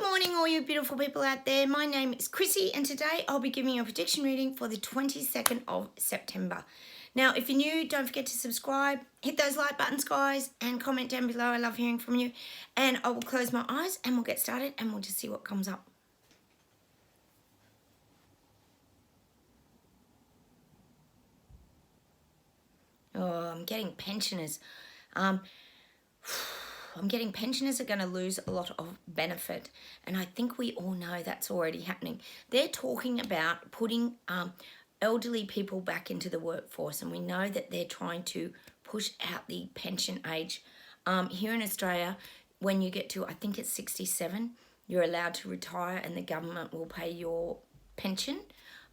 morning, all you beautiful people out there. My name is Chrissy, and today I'll be giving you a prediction reading for the 22nd of September. Now, if you're new, don't forget to subscribe, hit those like buttons, guys, and comment down below. I love hearing from you. And I will close my eyes and we'll get started and we'll just see what comes up. Oh, I'm getting pensioners. I'm getting pensioners are going to lose a lot of benefit. And I think we all know that's already happening. They're talking about putting elderly people back into the workforce. And we know that they're trying to push out the pension age. Here in Australia, when you get to, I think it's 67, you're allowed to retire and the government will pay your pension.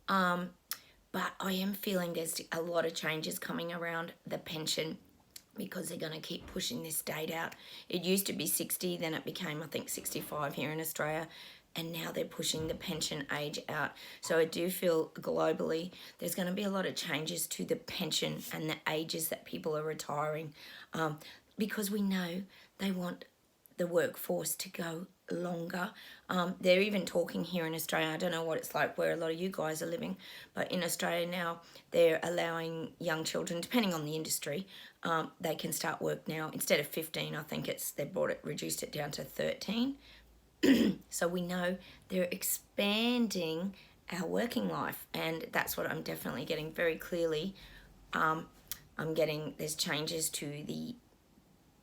But I am feeling there's a lot of changes coming around the pension because they're going to keep pushing this date out. It used to be 60, then it became, I think, 65 here in Australia, and now they're pushing the pension age out. So I do feel globally there's going to be a lot of changes to the pension and the ages that people are retiring, because we know they want the workforce to go longer. They're even talking here in Australia, I don't know what it's like where a lot of you guys are living, but in Australia now they're allowing young children, depending on the industry, they can start work now. Instead of 15, I think reduced it down to 13. So we know they're expanding our working life, and that's what I'm definitely getting very clearly. I'm getting there's changes to the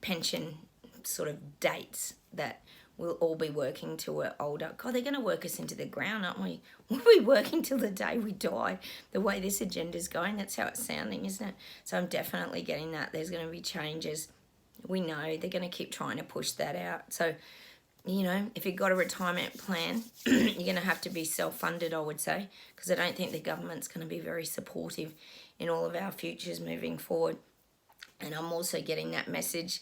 pension sort of dates that we'll all be working till we're older. God, they're going to work us into the ground, aren't we? We'll be working till the day we die. The way this agenda's going, that's how it's sounding, isn't it? So I'm definitely getting that. There's going to be changes. We know they're going to keep trying to push that out. So, you know, if you've got a retirement plan, you're going to have to be self-funded, I would say, because I don't think the government's going to be very supportive in all of our futures moving forward. And I'm also getting that message.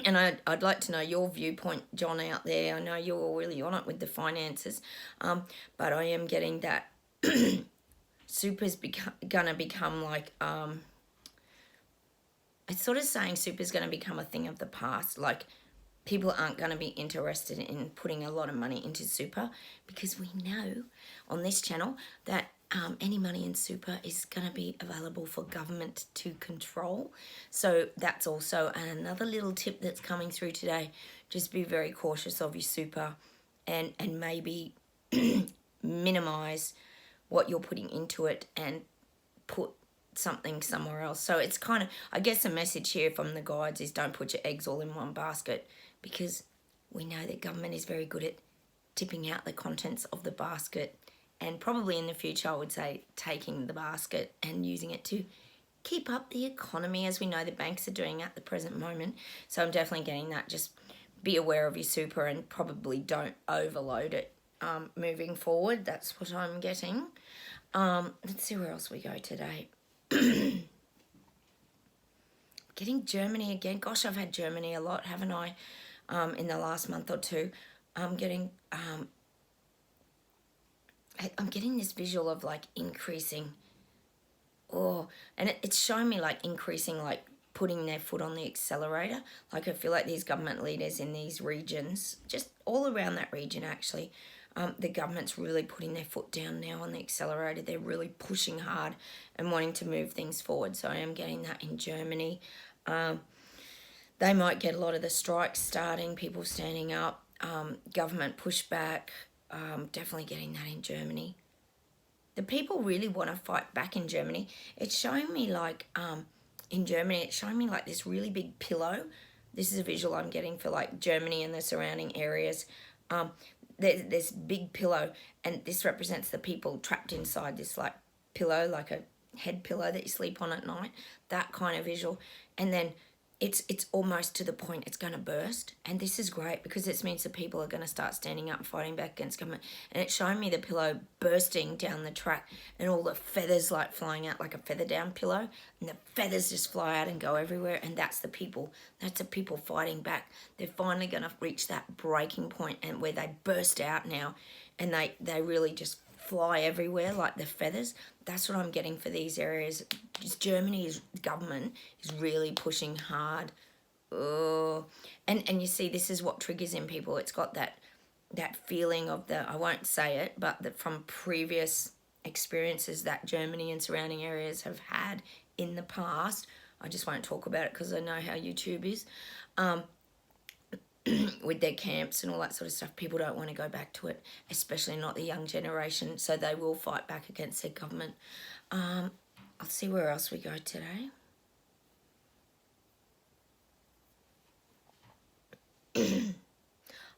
And I'd like to know your viewpoint, John, out there. I know you're all really on it with the finances, but I am getting that super's going to become like, it's sort of saying super's going to become a thing of the past. Like, people aren't going to be interested in putting a lot of money into super, because we know on this channel that any money in super is going to be available for government to control. So that's also another little tip that's coming through today. Just be very cautious of your super, and maybe minimize what you're putting into it and put something somewhere else. So it's kind of, I guess the message here from the guides is don't put your eggs all in one basket, because we know that government is very good at tipping out the contents of the basket. And probably in the future, I would say, taking the basket and using it to keep up the economy, as we know the banks are doing at the present moment. So I'm definitely getting that. Just be aware of your super and probably don't overload it moving forward. That's what I'm getting. Let's see where else we go today. Getting Germany again. Gosh, I've had Germany a lot, haven't I, in the last month or two. I'm getting this visual of like increasing, and it's showing me like increasing, like putting their foot on the accelerator. Like, I feel like these government leaders in these regions, just all around that region actually, the government's really putting their foot down now on the accelerator. They're really pushing hard and wanting to move things forward. So I am getting that in Germany. They might get a lot of the strikes starting, people standing up, government pushback. Definitely getting that in Germany. The people really want to fight back in Germany. It's showing me like, in Germany, it's showing me like this really big pillow. This is a visual I'm getting for like Germany and the surrounding areas. There's big pillow, and this represents the people trapped inside this like pillow, like a head pillow that you sleep on at night. That kind of visual. And then it's almost to the point it's going to burst. And this is great because this means the people are going to start standing up and fighting back against government. And it's showing me the pillow bursting down the track and all the feathers like flying out, like a feather down pillow. And the feathers just fly out and go everywhere. And that's the people. That's the people fighting back. They're finally going to reach that breaking point, and where they burst out now, and they really just fly everywhere like the feathers. That's what I'm getting for these areas. Just Germany's government is really pushing hard. Oh, and you see, this is what triggers in people. It's got that that feeling of I won't say it, but that from previous experiences that Germany and surrounding areas have had in the past. I just won't talk about it because I know how YouTube is. With their camps and all that sort of stuff, people don't want to go back to it, especially not the young generation, so they will fight back against their government. I'll see where else we go today.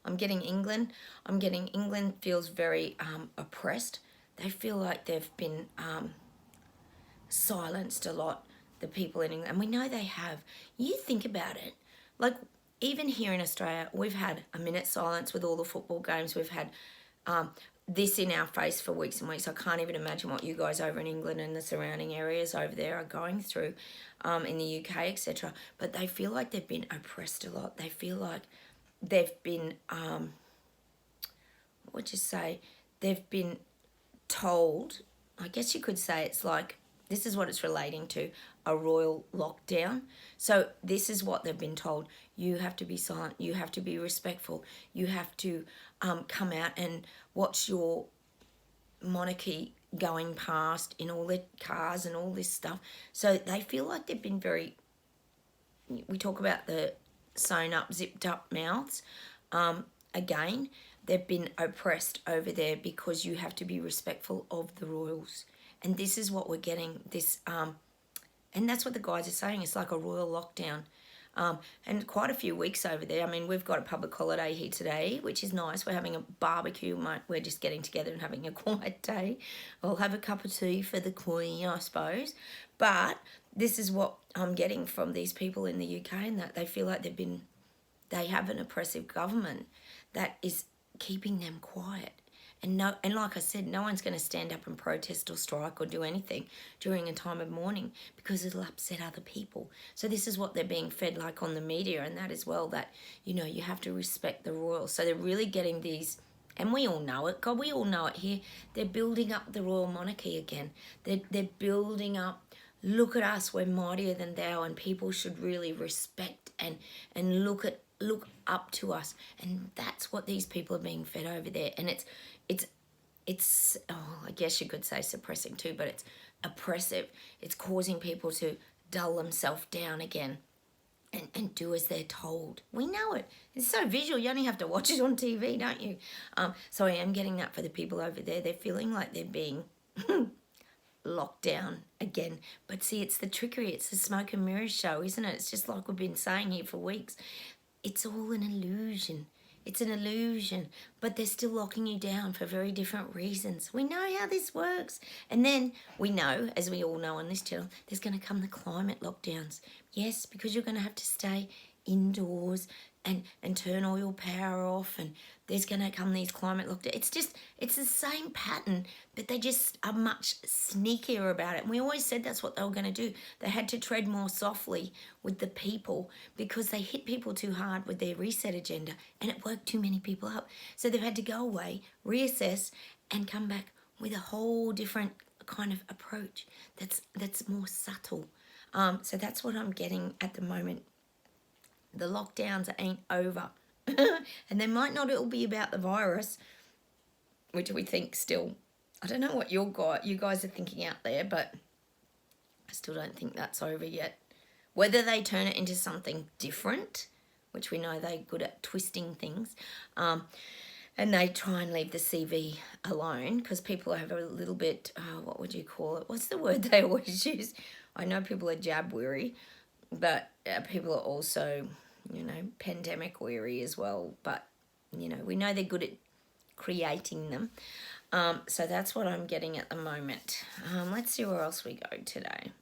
I'm getting England. England feels very oppressed. They feel like they've been silenced a lot, the people in England. And we know they have. You think about it. Like, even here in Australia, we've had a minute silence with all the football games. We've had this in our face for weeks and weeks. I can't even imagine what you guys over in England and the surrounding areas over there are going through in the UK, etc. But they feel like they've been oppressed a lot. They feel like they've been, they've been told, I guess you could say it's like, this is what it's relating to, a royal lockdown. So this is what they've been told. You have to be silent. You have to be respectful. You have to come out and watch your monarchy going past in all their cars and all this stuff. So they feel like they've been very, we talk about the sewn up, zipped up mouths. Again, they've been oppressed over there because you have to be respectful of the royals. And this is what we're getting, this, and that's what the guys are saying. It's like a royal lockdown. And quite a few weeks over there. I mean, we've got a public holiday here today, which is nice. We're having a barbecue. We're just getting together and having a quiet day. I'll have a cup of tea for the Queen, I suppose. But this is what I'm getting from these people in the UK, and that they feel like they have an oppressive government that is keeping them quiet. And like I said, no one's going to stand up and protest or strike or do anything during a time of mourning because it'll upset other people. So this is what they're being fed, like on the media and that as well, that, you know, you have to respect the royals. So they're really getting these, and we all know it. God, we all know it here. They're building up the royal monarchy again. They're building up, look at us, we're mightier than thou, and people should really respect and look up to us. And that's what these people are being fed over there. And it's I guess you could say suppressing too, but it's oppressive. It's causing people to dull themselves down again and do as they're told. We know it. It's so visual. You only have to watch it on TV, don't you? So I am getting that for the people over there. They're feeling like they're being locked down again. But see, it's the trickery. It's the smoke and mirrors show, isn't it? It's just like we've been saying here for weeks. It's all an illusion. It's an illusion, but they're still locking you down for very different reasons. We know how this works. And then we know, as we all know on this channel, there's going to come the climate lockdowns. Yes, because you're going to have to stay indoors and turn all your power off, and there's going to come these climate lockdowns. It's the same pattern, but they just are much sneakier about it. And we always said that's what they were going to do. They had to tread more softly with the people because they hit people too hard with their reset agenda, and it woke too many people up. So they've had to go away, reassess, and come back with a whole different kind of approach that's more subtle. So that's what I'm getting at the moment. The lockdowns ain't over. And they might not all be about the virus, which we think still. I don't know what you guys are thinking out there, but I still don't think that's over yet. Whether they turn it into something different, which we know they're good at twisting things, and they try and leave the CV alone because people have a little bit, what would you call it? What's the word they always use? I know people are jab weary, but people are also, you know, pandemic weary as well. But, you know, we know they're good at creating them. So that's what I'm getting at the moment. Let's see where else we go today.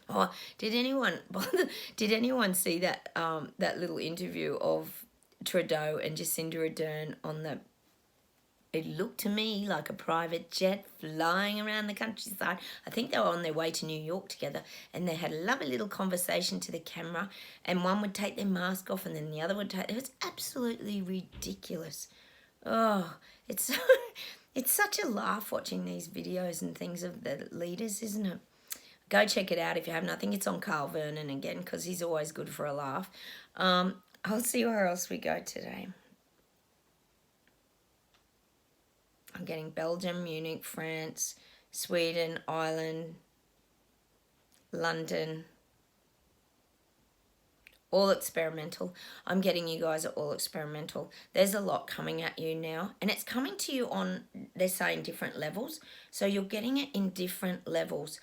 Oh, did anyone see that that little interview of Trudeau and Jacinda Ardern on the, it looked to me like a private jet flying around the countryside. I think they were on their way to New York together, and they had a lovely little conversation to the camera, and one would take their mask off and then the other would take, it was absolutely ridiculous. Oh, it's such a laugh watching these videos and things of the leaders, isn't it? Go check it out if you haven't. I think it's on Carl Vernon again because he's always good for a laugh. I'll see where else we go today. I'm getting Belgium, Munich, France, Sweden, Ireland, London, all experimental. I'm getting you guys are all experimental. There's a lot coming at you now, and it's coming to you on, they're saying, different levels. So you're getting it in different levels.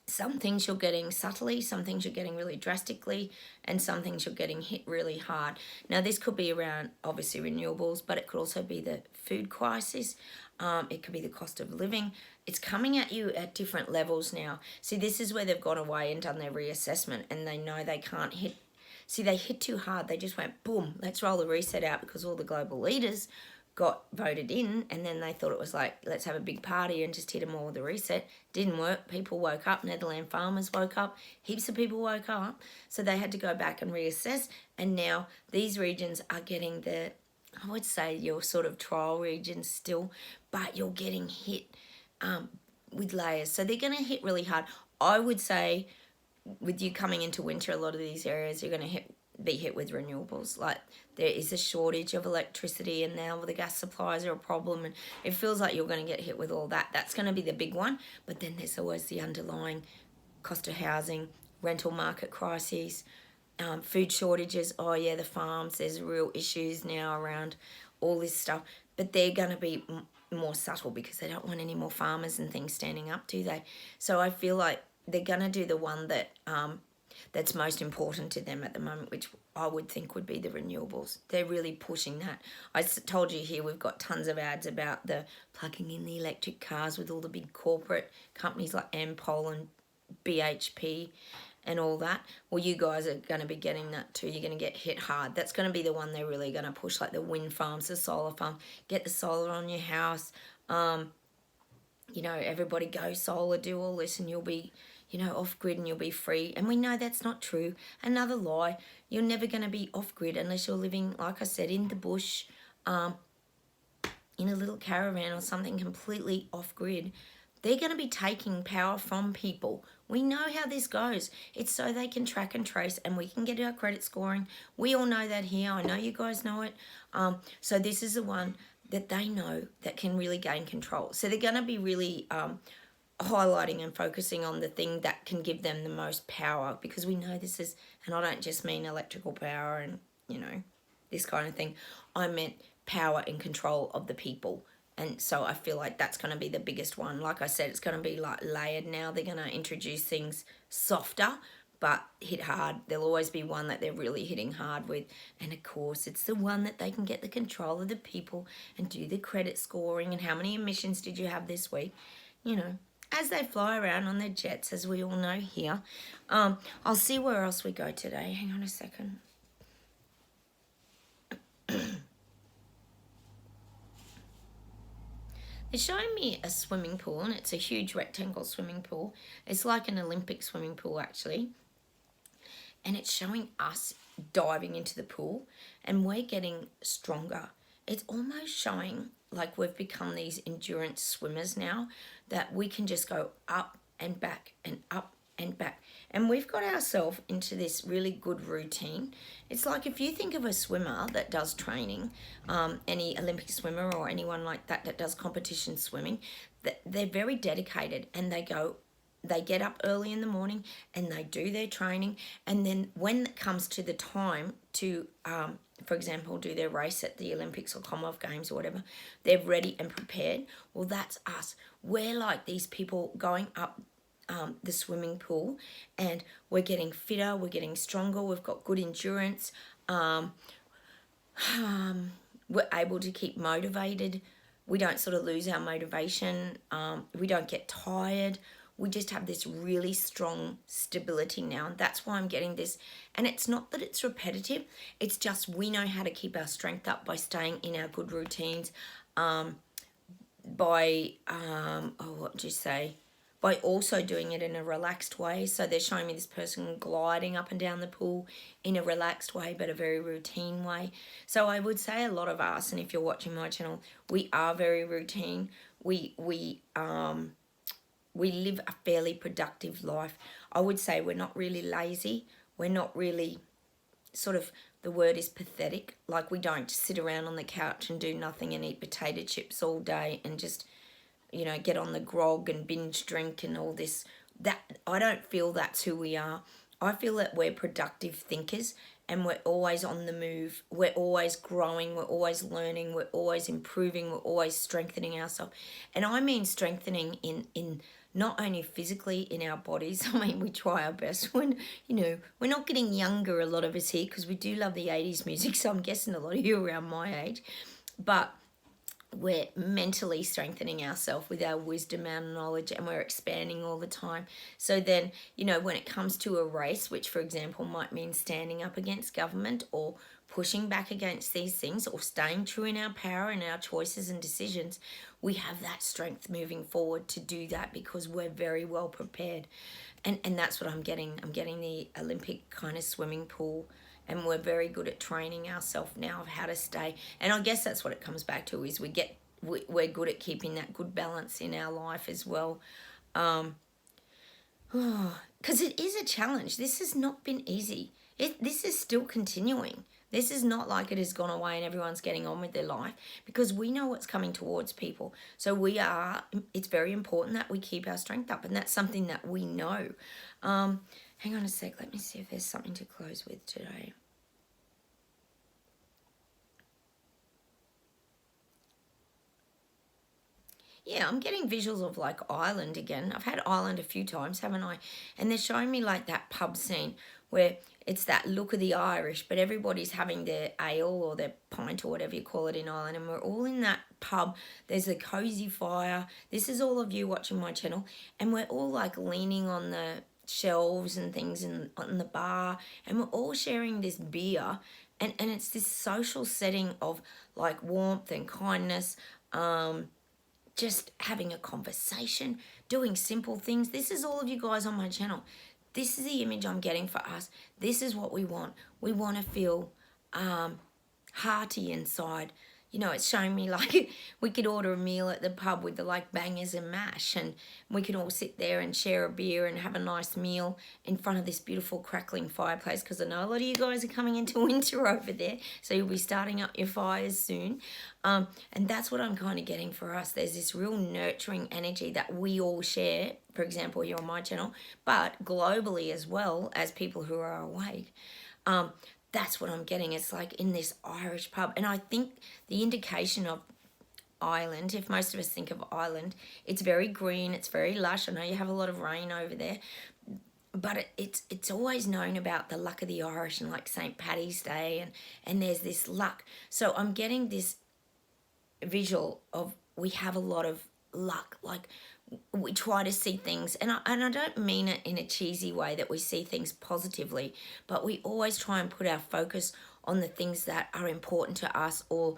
Some things you're getting subtly, some things you're getting really drastically, and some things you're getting hit really hard. Now, this could be around, obviously, renewables, but it could also be the food crisis. It could be the cost of living. It's coming at you at different levels now. See, this is where they've gone away and done their reassessment, and they know they can't hit. See, they hit too hard. They just went, boom, let's roll the reset out, because all the global leaders got voted in, and then they thought it was like, let's have a big party and just hit them all with a reset. Didn't work. People woke up. Netherland farmers woke up. Heaps of people woke up. So they had to go back and reassess. And now these regions are getting the, I would say, your sort of trial regions still, but you're getting hit with layers. So they're going to hit really hard. I would say with you coming into winter, a lot of these areas, you're going to be hit with renewables. Like, there is a shortage of electricity, and now the gas supplies are a problem, and it feels like you're going to get hit with all that. That's going to be the big one. But then there's always the underlying cost of housing, rental market crises, food shortages. Oh yeah, the farms, there's real issues now around all this stuff, but they're going to be more subtle, because they don't want any more farmers and things standing up, do they? So I feel like they're going to do the one that that's most important to them at the moment, which I would think would be the renewables. They're really pushing that. I told you here we've got tons of ads about the plugging in the electric cars with all the big corporate companies like Ampol and BHP and all that. Well, you guys are going to be getting that too. You're going to get hit hard. That's going to be the one they're really going to push, like the wind farms, the solar farm. Get the solar on your house. You know, everybody go solar, do all this, and you'll be, you know, off-grid, and you'll be free. And we know that's not true. Another lie. You're never going to be off-grid unless you're living, like I said, in the bush, in a little caravan or something completely off-grid. They're going to be taking power from people. We know how this goes. It's so they can track and trace, and we can get our credit scoring. We all know that here. I know you guys know it. So this is the one that they know that can really gain control. So they're going to be really highlighting and focusing on the thing that can give them the most power, because we know this is, and I don't just mean electrical power and, you know, this kind of thing. I meant power and control of the people. And so I feel like that's going to be the biggest one. Like I said, it's going to be like layered now. They're going to introduce things softer, but hit hard. There'll always be one that they're really hitting hard with. And of course, it's the one that they can get the control of the people and do the credit scoring and how many emissions did you have this week, you know, as they fly around on their jets, as we all know here. I'll see where else we go today. Hang on a second. They're showing me a swimming pool, and it's a huge rectangle swimming pool. It's like an Olympic swimming pool, actually. And it's showing us diving into the pool, and we're getting stronger. It's almost showing like we've become these endurance swimmers now, that we can just go up and back and up and back. And we've got ourselves into this really good routine. It's like if you think of a swimmer that does training, any Olympic swimmer or anyone like that that does competition swimming, they're very dedicated, and they get up early in the morning and they do their training. And then when it comes to the time to, for example, do their race at the Olympics or Commonwealth Games or whatever, they're ready and prepared. Well, that's us. We're like these people going up the swimming pool, and we're getting fitter, we're getting stronger, we've got good endurance, we're able to keep motivated, we don't sort of lose our motivation, we don't get tired, we just have this really strong stability now. And that's why I'm getting this. And it's not that it's repetitive, it's just we know how to keep our strength up by staying in our good routines, by by also doing it in a relaxed way. So they're showing me this person gliding up and down the pool in a relaxed way, but a very routine way. So I would say a lot of us, and if you're watching my channel, we are very routine. We live a fairly productive life. I would say we're not really lazy. We're not really sort of, the word is pathetic. Like, we don't sit around on the couch and do nothing and eat potato chips all day and just, you know, get on the grog and binge drink and all this. That, I don't feel that's who we are. I feel that we're productive thinkers and we're always on the move. We're always growing. We're always learning. We're always improving. We're always strengthening ourselves. And I mean strengthening in not only physically in our bodies. I mean, we try our best. When, you know, we're not getting younger, a lot of us here, because we do love the 80s music. So I'm guessing a lot of you around my age. But we're mentally strengthening ourselves with our wisdom and knowledge, and we're expanding all the time. So then, you know, when it comes to a race, which for example might mean standing up against government or pushing back against these things or staying true in our power and our choices and decisions, we have that strength moving forward to do that because we're very well prepared. And that's what I'm getting. I'm getting the Olympic kind of swimming pool. And we're very good at training ourselves now of how to stay. And I guess that's what it comes back to, is we're good at keeping that good balance in our life as well. Because it is a challenge. This has not been easy. This is still continuing. This is not like it has gone away and everyone's getting on with their life, because we know what's coming towards people. So it's very important that we keep our strength up, and that's something that we know. Hang on a sec. Let me see if there's something to close with today. Yeah, I'm getting visuals of like Ireland again. I've had Ireland a few times, haven't I? And they're showing me like that pub scene where it's that look of the Irish, but everybody's having their ale or their pint or whatever you call it in Ireland, and we're all in that pub. There's a cozy fire. This is all of you watching my channel, and we're all like leaning on the shelves and things on the bar, and we're all sharing this beer, and it's this social setting of like warmth and kindness, just having a conversation, doing simple things. This is all of you guys on my channel. This is the image I'm getting for us. This is what we want. We want to feel hearty inside. You know, it's showing me like we could order a meal at the pub with the like bangers and mash, and we could all sit there and share a beer and have a nice meal in front of this beautiful crackling fireplace, because I know a lot of you guys are coming into winter over there, so you'll be starting up your fires soon. And that's what I'm kind of getting for us. There's this real nurturing energy that we all share, for example, here on my channel, but globally as well as people who are awake. That's what I'm getting. It's like in this Irish pub. And I think the indication of Ireland, if most of us think of Ireland, it's very green, it's very lush. I know you have a lot of rain over there, but it's always known about the luck of the Irish and like St. Paddy's Day, and there's this luck. So I'm getting this visual of we have a lot of luck. Like, we try to see things, and I don't mean it in a cheesy way that we see things positively, but we always try and put our focus on the things that are important to us, or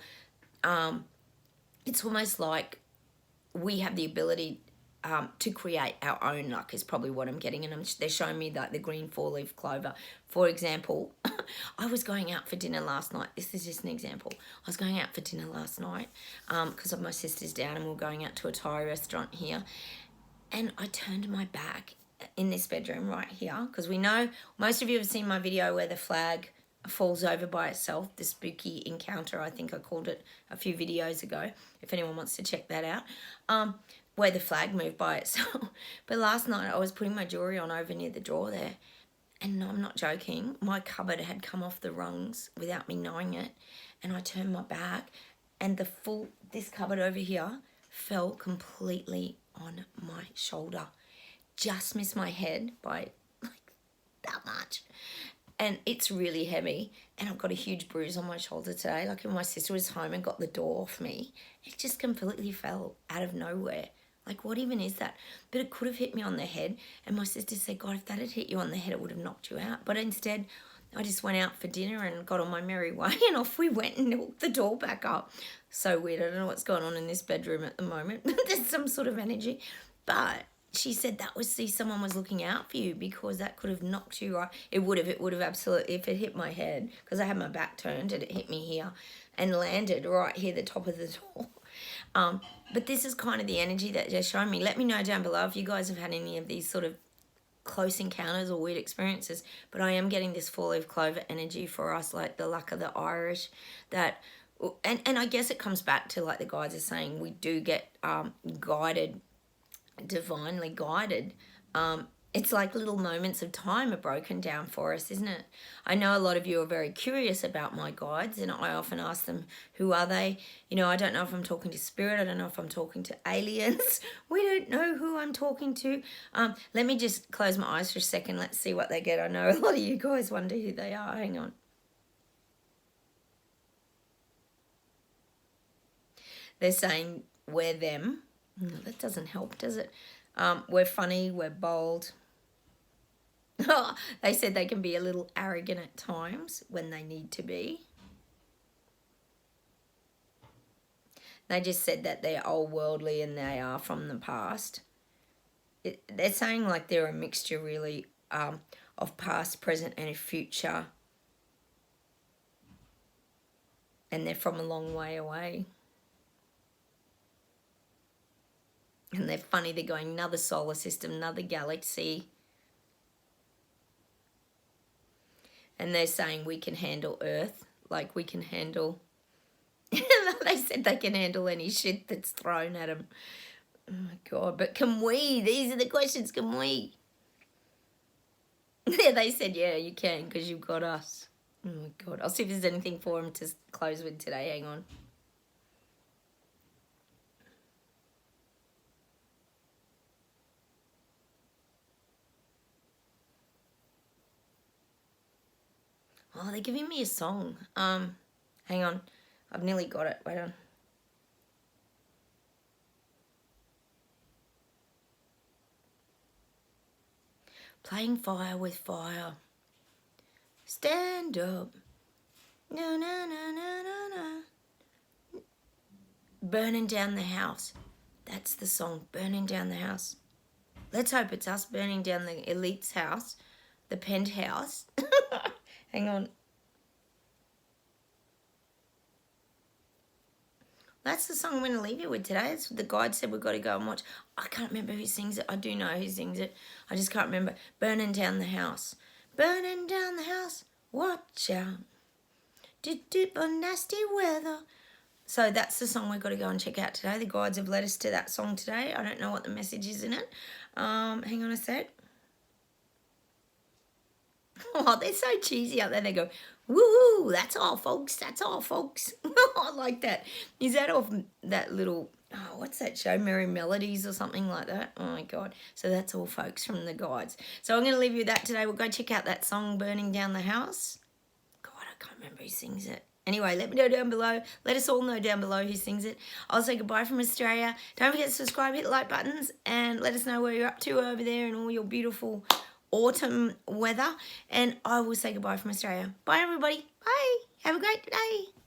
it's almost like we have the ability to create our own luck is probably what I'm getting. And they're showing me like the green 4-leaf clover. For example, I was going out for dinner last night. This is just an example. I was going out for dinner last night because of my sister's down, and we we're going out to a Thai restaurant here. And I turned my back in this bedroom right here, because we know, most of you have seen my video where the flag falls over by itself, the spooky encounter, I think I called it a few videos ago, if anyone wants to check that out, where the flag moved by itself. But last night I was putting my jewellery on over near the drawer there, and I'm not joking, my cupboard had come off the rungs without me knowing it, and I turned my back, and this cupboard over here fell completely on my shoulder. Just missed my head by like that much. And it's really heavy, and I've got a huge bruise on my shoulder today. Like, when my sister was home and got the door off me, it just completely fell out of nowhere. Like, what even is that? But it could have hit me on the head, and my sister said, God, if that had hit you on the head, it would have knocked you out. But instead, I just went out for dinner and got on my merry way, and off we went and hooked the door back up. So weird. I don't know what's going on in this bedroom at the moment. There's some sort of energy. But she said that was, see, someone was looking out for you, because that could have knocked you right. It would have absolutely, if it hit my head, because I had my back turned and it hit me here and landed right here, the top of the door. But this is kind of the energy that they're showing me. Let me know down below if you guys have had any of these sort of close encounters or weird experiences, but I am getting this four-leaf clover energy for us, like the luck of the Irish, that, and I guess it comes back to, like the guides are saying, we do get guided, divinely guided. It's like little moments of time are broken down for us, isn't it? I know a lot of you are very curious about my guides, and I often ask them, who are they? You know, I don't know if I'm talking to spirit. I don't know if I'm talking to aliens. We don't know who I'm talking to. Let me just close my eyes for a second. Let's see what they get. I know a lot of you guys wonder who they are. Hang on. They're saying we're them. That doesn't help, does it? We're funny, we're bold. They said they can be a little arrogant at times when they need to be. They just said that they're old worldly and they are from the past. They're saying like they're a mixture really of past, present and future. And they're from a long way away. And they're funny, they're going another solar system, another galaxy. And they're saying we can handle Earth, like we can handle... They said they can handle any shit that's thrown at them. Oh, my God. But can we? These are the questions. Can we? Yeah, they said, yeah, you can because you've got us. Oh, my God. I'll see if there's anything for them to close with today. Hang on. Oh, they're giving me a song. Hang on. I've nearly got it. Wait on. Playing fire with fire. Stand up. No, no, no, no, no, no. Burning down the house. That's the song. Burning down the house. Let's hope it's us burning down the elite's house. The penthouse. Hang on. That's the song I'm going to leave you with today. It's the guide said we've got to go and watch. I can't remember who sings it. I do know who sings it. I just can't remember. Burning down the house. Burning down the house. Watch out. For nasty weather. So that's the song we've got to go and check out today. The guides have led us to that song today. I don't know what the message is in it. Hang on a sec. Oh, they're so cheesy out there. They go, woo, that's all, folks. That's all, folks. I like that. Is that off that little, oh, what's that show? Merry Melodies or something like that? Oh, my God. So that's all, folks, from the guides. So I'm going to leave you with that today. We'll go check out that song, Burning Down the House. God, I can't remember who sings it. Anyway, let me know down below. Let us all know down below who sings it. I'll say goodbye from Australia. Don't forget to subscribe, hit the like buttons, and let us know where you're up to over there and all your beautiful autumn weather. And I will say goodbye from Australia. Bye, everybody. Bye. Have a great day.